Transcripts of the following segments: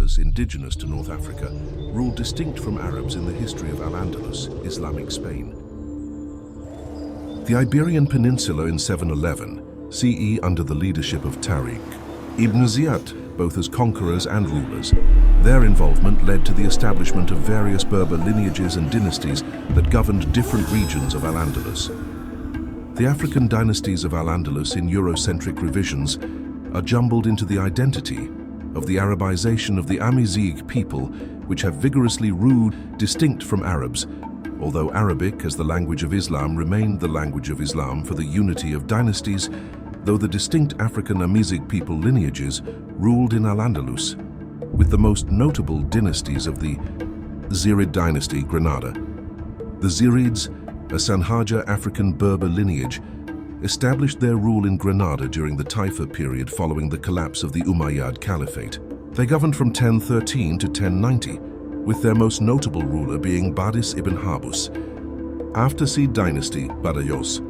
Berbers, indigenous to North Africa, ruled distinct from Arabs in the history of Al-Andalus, Islamic Spain. The Iberian Peninsula in 711 CE under the leadership of Tariq Ibn Ziyad, both as conquerors and rulers. Their involvement led to the establishment of various Berber lineages and dynasties that governed different regions of Al-Andalus. The African dynasties of Al-Andalus in Eurocentric revisions are jumbled into the identity of the Arabization of the Amazigh people, which have vigorously ruled distinct from Arabs, although Arabic as the language of Islam remained the language of Islam for the unity of dynasties, though the distinct African Amazigh people lineages ruled in Al-Andalus, with the most notable dynasties of the Zirid dynasty, Granada. The Zirids, a Sanhaja African Berber lineage, established their rule in Granada during the Taifa period following the collapse of the Umayyad Caliphate. They governed from 1013 to 1090, with their most notable ruler being Badis ibn Habus. Afterseed dynasty, Badajoz.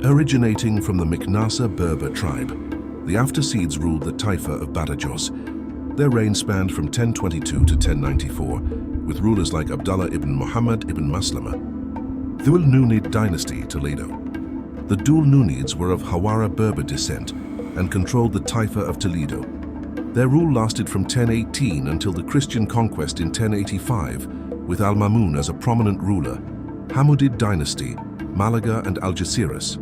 Originating from the Miknasa Berber tribe, the Afterseeds ruled the Taifa of Badajoz. Their reign spanned from 1022 to 1094, with rulers like Abdullah ibn Muhammad ibn Maslama. Dhul Nunid dynasty, Toledo. The Dhul Nunids were of Hawara Berber descent and controlled the Taifa of Toledo. Their rule lasted from 1018 until the Christian conquest in 1085, with Al-Mamun as a prominent ruler. Hamudid dynasty, Malaga and Algeciras.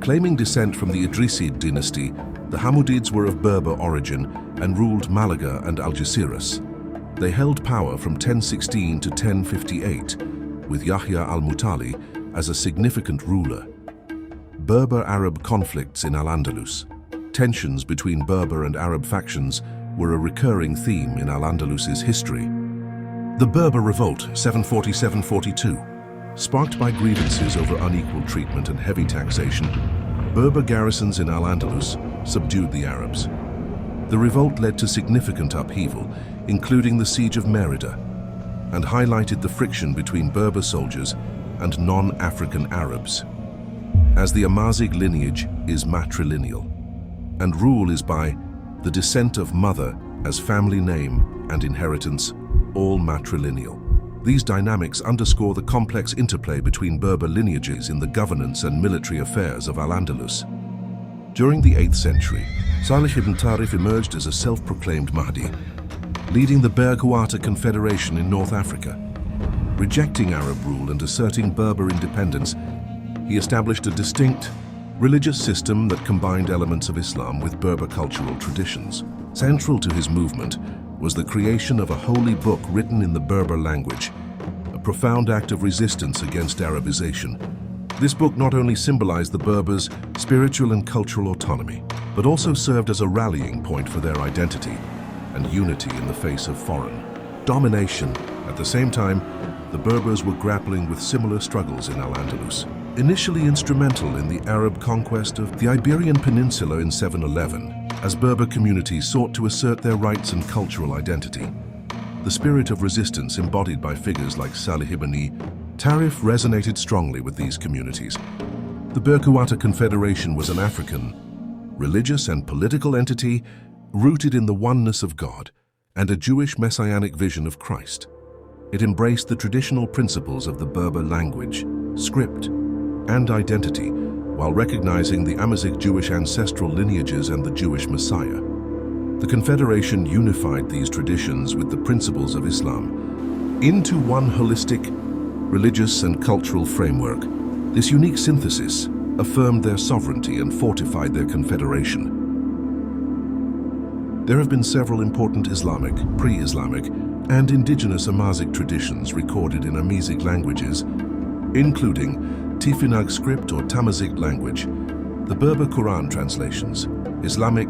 Claiming descent from the Idrisid dynasty, the Hamudids were of Berber origin and ruled Malaga and Algeciras. They held power from 1016 to 1058, with Yahya al-Mutali as a significant ruler. Berber-Arab conflicts in Al-Andalus. Tensions between Berber and Arab factions were a recurring theme in Al-Andalus's history. The Berber Revolt, 747-42. Sparked by grievances over unequal treatment and heavy taxation, Berber garrisons in Al-Andalus subdued the Arabs. The revolt led to significant upheaval, including the siege of Merida, and highlighted the friction between Berber soldiers and non-African Arabs. As the Amazigh lineage is matrilineal, and rule is by the descent of mother as family name and inheritance, all matrilineal. These dynamics underscore the complex interplay between Berber lineages in the governance and military affairs of Al-Andalus. During the 8th century, Salih ibn Tarif emerged as a self-proclaimed Mahdi, leading the Bargwata Confederation in North Africa. Rejecting Arab rule and asserting Berber independence, he established a distinct religious system that combined elements of Islam with Berber cultural traditions. Central to his movement was the creation of a holy book written in the Berber language, a profound act of resistance against Arabization. This book not only symbolized the Berbers' spiritual and cultural autonomy, but also served as a rallying point for their identity and unity in the face of foreign domination. At the same time, the Berbers were grappling with similar struggles in Al-Andalus. Initially instrumental in the Arab conquest of the Iberian Peninsula in 711, as Berber communities sought to assert their rights and cultural identity. The spirit of resistance embodied by figures like Salih ibn Tarif resonated strongly with these communities. The Bargwata Confederation was an African, religious and political entity rooted in the oneness of God and a Jewish messianic vision of Christ. It embraced the traditional principles of the Berber language, script, and identity, while recognizing the Amazigh Jewish ancestral lineages and the Jewish Messiah. The Confederation unified these traditions with the principles of Islam into one holistic, religious and cultural framework. This unique synthesis affirmed their sovereignty and fortified their confederation. There have been several important Islamic, pre-Islamic, and indigenous Amazigh traditions recorded in Amazigh languages, including Tifinagh script or Tamazight language, the Berber Quran translations, Islamic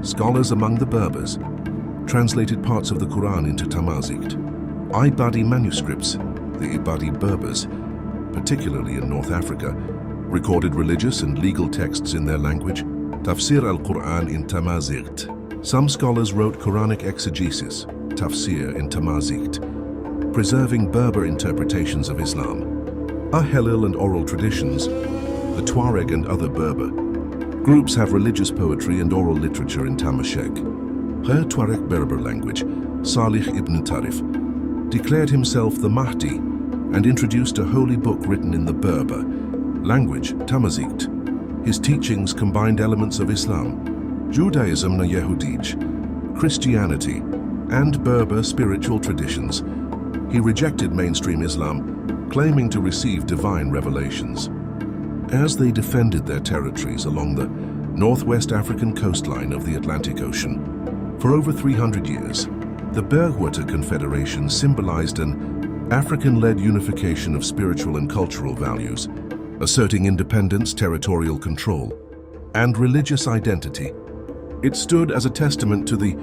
scholars among the Berbers translated parts of the Quran into Tamazight, Ibadi manuscripts, the Ibadi Berbers, particularly in North Africa, recorded religious and legal texts in their language, Tafsir al-Quran in Tamazight. Some scholars wrote Quranic exegesis, Tafsir in Tamazight, preserving Berber interpretations of Islam. Upheld and oral traditions, the Tuareg and other Berber groups have religious poetry and oral literature in Tamashek. Tuareg Berber language, Salih ibn Tarif, declared himself the Mahdi and introduced a holy book written in the Berber language, Tamazight. His teachings combined elements of Islam, Judaism and Yehudij, Christianity, and Berber spiritual traditions. He rejected mainstream Islam, claiming to receive divine revelations. As they defended their territories along the northwest African coastline of the Atlantic Ocean, for over 300 years, the Bargwata Confederation symbolized an African-led unification of spiritual and cultural values, asserting independence, territorial control, and religious identity. It stood as a testament to the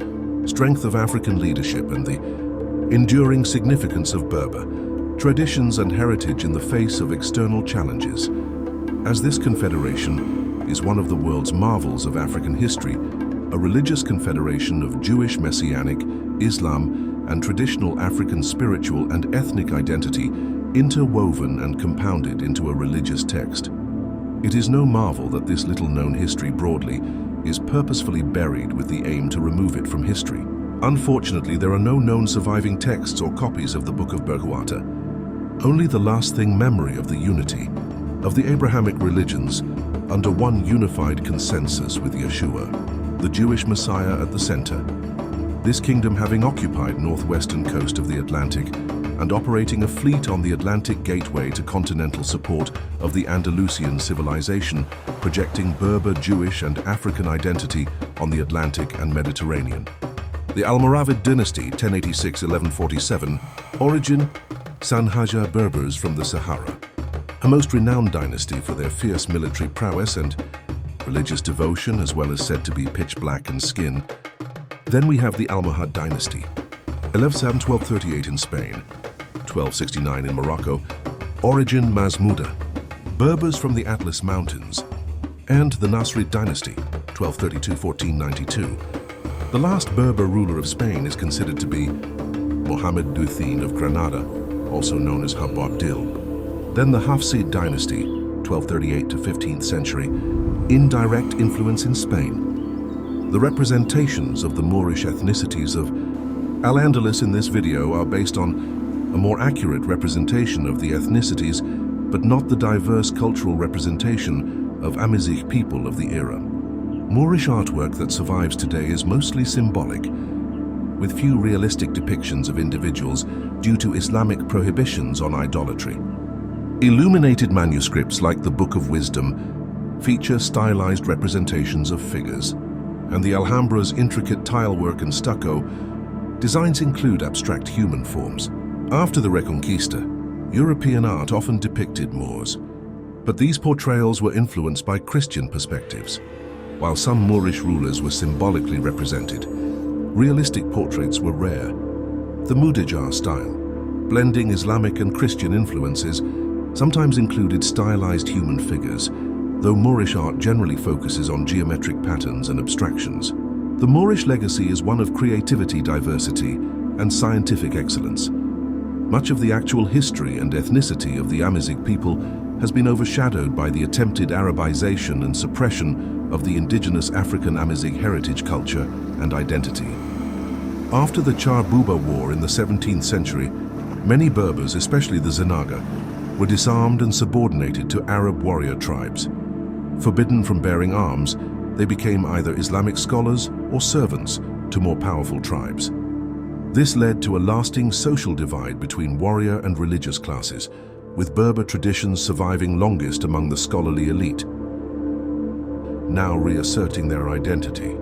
strength of African leadership and the enduring significance of Berber traditions and heritage in the face of external challenges. As this confederation is one of the world's marvels of African history, a religious confederation of Jewish Messianic, Islam, and traditional African spiritual and ethnic identity interwoven and compounded into a religious text. It is no marvel that this little-known history broadly is purposefully buried with the aim to remove it from history. Unfortunately, there are no known surviving texts or copies of the Book of Barghwata. Only the lasting memory of the unity of the Abrahamic religions under one unified consensus with Yeshua, the Jewish Messiah at the center. This kingdom having occupied northwestern coast of the Atlantic and operating a fleet on the Atlantic gateway to continental support of the Andalusian civilization, projecting Berber, Jewish, and African identity on the Atlantic and Mediterranean. The Almoravid dynasty, 1086-1147, origin Sanhaja Berbers from the Sahara, a most renowned dynasty for their fierce military prowess and religious devotion, as well as said to be pitch black in skin. Then we have the Almohad dynasty, 1107-1238 in Spain, 1269 in Morocco, origin Mazmuda, Berbers from the Atlas Mountains, and the Nasrid dynasty, 1232-1492. The last Berber ruler of Spain is considered to be Mohammed Duthin of Granada, also known as Habab-Dil. Then the Hafsid dynasty, 1238 to 15th century, indirect influence in Spain. The representations of the Moorish ethnicities of Al-Andalus in this video are based on a more accurate representation of the ethnicities, but not the diverse cultural representation of Amazigh people of the era. Moorish artwork that survives today is mostly symbolic, with few realistic depictions of individuals due to Islamic prohibitions on idolatry. Illuminated manuscripts like the Book of Wisdom feature stylized representations of figures, and the Alhambra's intricate tilework and stucco designs include abstract human forms. After the Reconquista, European art often depicted Moors, but these portrayals were influenced by Christian perspectives. While some Moorish rulers were symbolically represented, realistic portraits were rare. The Mudejar style, blending Islamic and Christian influences, sometimes included stylized human figures, though Moorish art generally focuses on geometric patterns and abstractions. The Moorish legacy is one of creativity, diversity, and scientific excellence. Much of the actual history and ethnicity of the Amazigh people has been overshadowed by the attempted Arabization and suppression of the indigenous African Amazigh heritage, culture, and identity. After the Char-Buba War in the 17th century, many Berbers, especially the Zanaga, were disarmed and subordinated to Arab warrior tribes. Forbidden from bearing arms, they became either Islamic scholars or servants to more powerful tribes. This led to a lasting social divide between warrior and religious classes, with Berber traditions surviving longest among the scholarly elite, now reasserting their identity.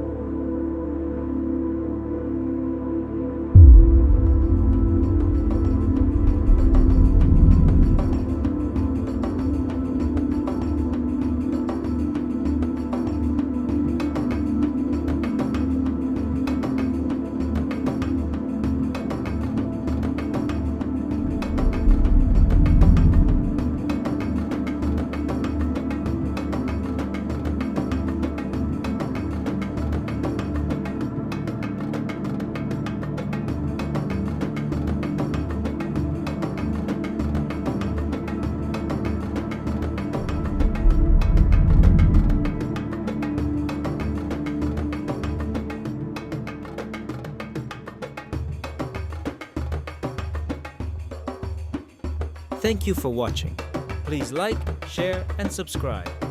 Thank you for watching. Please like, share, and subscribe.